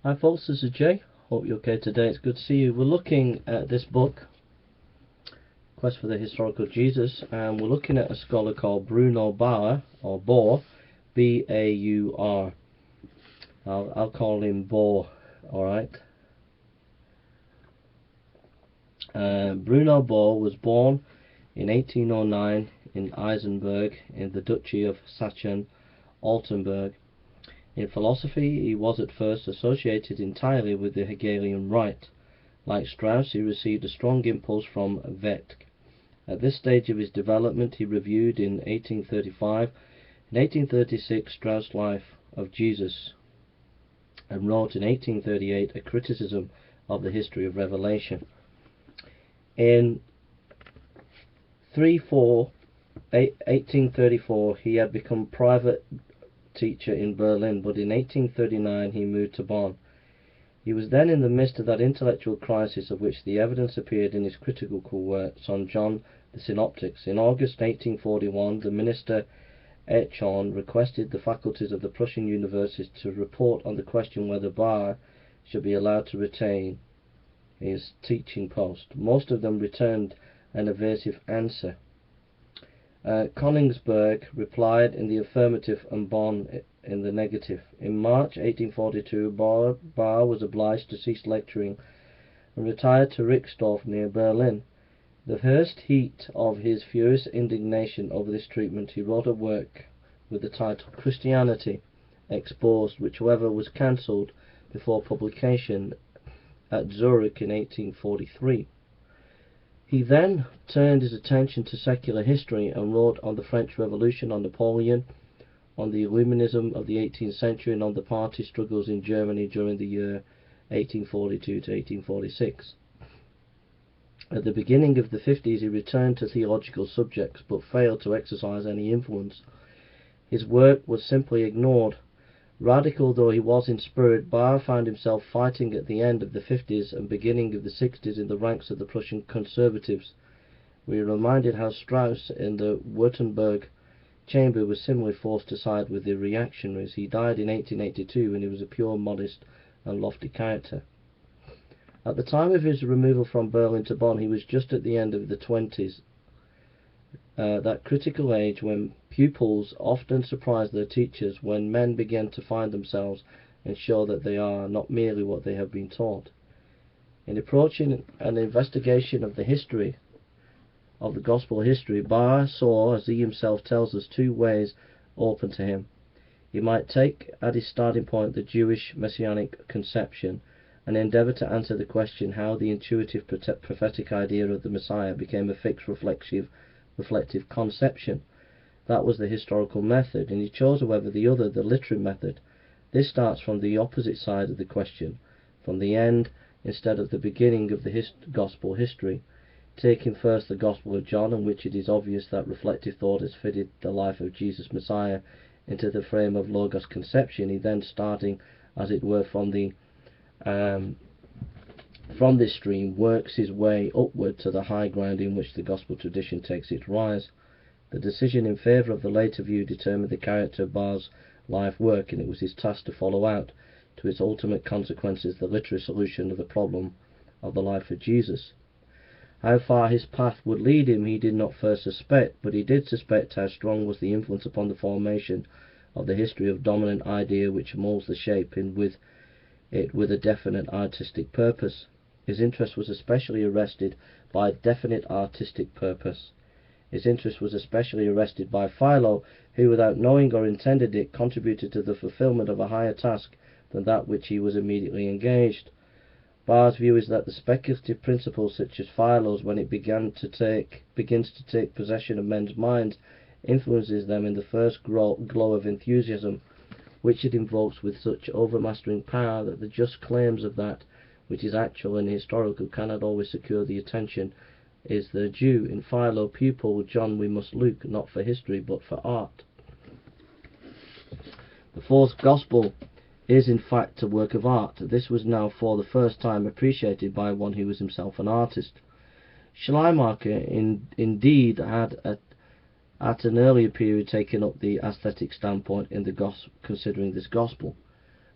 Hi folks, this is Jay. Hope you're okay today. It's good to see you. We're looking at this book, Quest for the Historical Jesus, and we're looking at a scholar called Bruno Bauer, or Bauer, B-A-U-R. I'll call him Bauer, alright? Bruno Bauer was born in 1809 in Eisenberg in the Duchy of Sachsen-Altenburg. In philosophy, he was at first associated entirely with the Hegelian right. Like Strauss, he received a strong impulse from Wetke. At this stage of his development, he reviewed in 1835 and 1836 Strauss' Life of Jesus, and wrote in 1838 a criticism of the history of revelation. In 1834, he had become private teacher in Berlin, but in 1839 he moved to Bonn. He was then in the midst of that intellectual crisis of which the evidence appeared in his critical works on John the Synoptics. In August 1841, the minister Echorn requested the faculties of the Prussian universities to report on the question whether Bauer should be allowed to retain his teaching post. Most of them returned an evasive answer. Königsberg replied in the affirmative and Bonn in the negative. In March 1842, Bauer was obliged to cease lecturing and retired to Rixdorf near Berlin. In the first heat of his furious indignation over this treatment, he wrote a work with the title Christianity Exposed, which however was cancelled before publication at Zurich in 1843. He then turned his attention to secular history and wrote on the French Revolution, on Napoleon, on the Illuminism of the 18th century, and on the party struggles in Germany during the year 1842 to 1846. At the beginning of the 50s, he returned to theological subjects, but failed to exercise any influence. His work was simply ignored. Radical though he was in spirit, Bauer found himself fighting at the end of the 50s and beginning of the 60s in the ranks of the Prussian conservatives. We are reminded how Strauss in the Württemberg chamber was similarly forced to side with the reactionaries. He died in 1882 and he was a pure, modest and lofty character. At the time of his removal from Berlin to Bonn, he was just at the end of the 20s, that critical age when pupils often surprise their teachers, when men begin to find themselves and show that they are not merely what they have been taught. In approaching an investigation of the history of the gospel history, Bauer saw, as he himself tells us, two ways open to him. He might take at his starting point the Jewish messianic conception and endeavour to answer the question how the intuitive prophetic idea of the Messiah became a fixed reflective conception. That was the historical method, and he chose, however, the other, the literary method. This starts from the opposite side of the question, from the end instead of the beginning of the gospel history. Taking first the Gospel of John, in which it is obvious that reflective thought has fitted the life of Jesus Messiah into the frame of Logos conception, he then, starting as it were from this stream, works his way upward to the high ground in which the gospel tradition takes its rise. The decision in favour of the later view determined the character of Bauer's life work, and it was his task to follow out, to its ultimate consequences, the literary solution of the problem of the life of Jesus. How far his path would lead him he did not first suspect, but he did suspect how strong was the influence upon the formation of the history of dominant idea which moulds the shape with a definite artistic purpose. His interest was especially arrested by definite artistic purpose. His interest was especially arrested by Philo, who, without knowing or intending it, contributed to the fulfillment of a higher task than that which he was immediately engaged. Bauer's view is that the speculative principle, such as Philo's, when it begins to take possession of men's minds, influences them in the first glow of enthusiasm, which it invokes with such overmastering power that the just claims of that which is actual and historical cannot always secure the attention is their due. In Philo, pupil John, we must look, not for history, but for art. The fourth gospel is in fact a work of art. This was now for the first time appreciated by one who was himself an artist. Schleiermacher indeed had at an earlier period taken up the aesthetic standpoint in considering this gospel.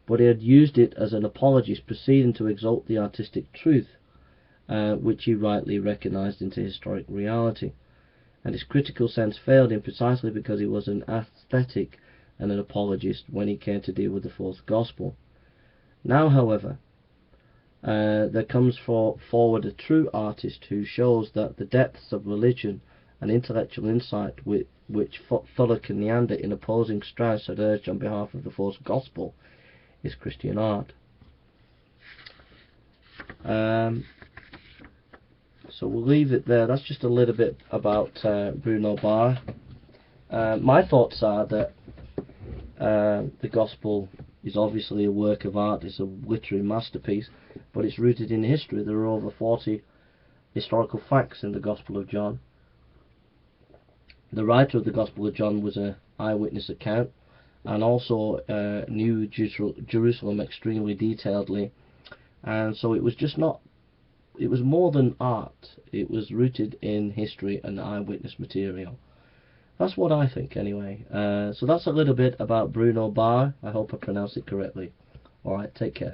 but he had used it as an apologist, proceeding to exalt the artistic truth, which he rightly recognised into historic reality. And his critical sense failed him precisely because he was an aesthetic and an apologist when he came to deal with the fourth gospel. Now, however, there comes forward a true artist who shows that the depths of religion and intellectual insight which Fuller can meander in opposing Strauss had urged on behalf of the fourth gospel is Christian art. So we'll leave it there. That's just a little bit about Bruno Bauer. My thoughts are that the gospel is obviously a work of art, it's a literary masterpiece, but it's rooted in history. There are over 40 historical facts in the Gospel of John. The writer of the Gospel of John was an eyewitness account, and also knew Jerusalem extremely detailedly, and so it was just not, it was more than art, it was rooted in history and eyewitness material. That's what I think anyway. So that's a little bit about Bruno Bauer. I hope I pronounced it correctly. Alright, take care.